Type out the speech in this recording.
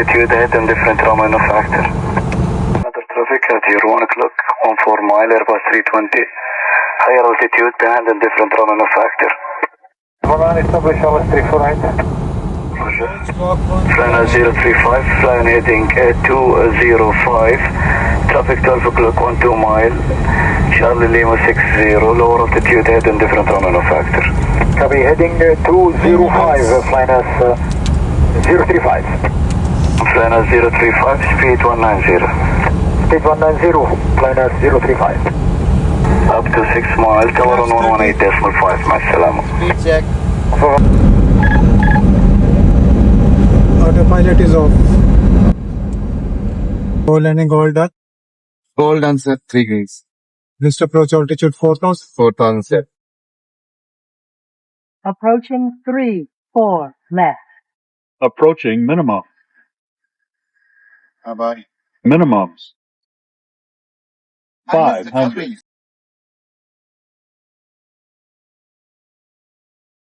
altitude head and different runway factor. Another traffic at your 1 o'clock, 14 mile Airbus 320. Higher altitude band and different runway factor. Establish LS3 for right. Flying 035, flying heading 205, traffic 12 o'clock, 12 mile, Charlie Lima 60, lower altitude head and different runway factor. Copy, heading 205, flying us 035. Flying 035, speed 190. Speed 190, flying us 035. Up to 6 miles, tower on 118.5, Masalama. Speed check. Autopilot is off. Go landing, hold up. Hold on, sir. 3 degrees. List approach altitude 4,000. 4,000, sir. Approaching 3-4 left. Approaching minimum. Bye-bye. Minimums. 500.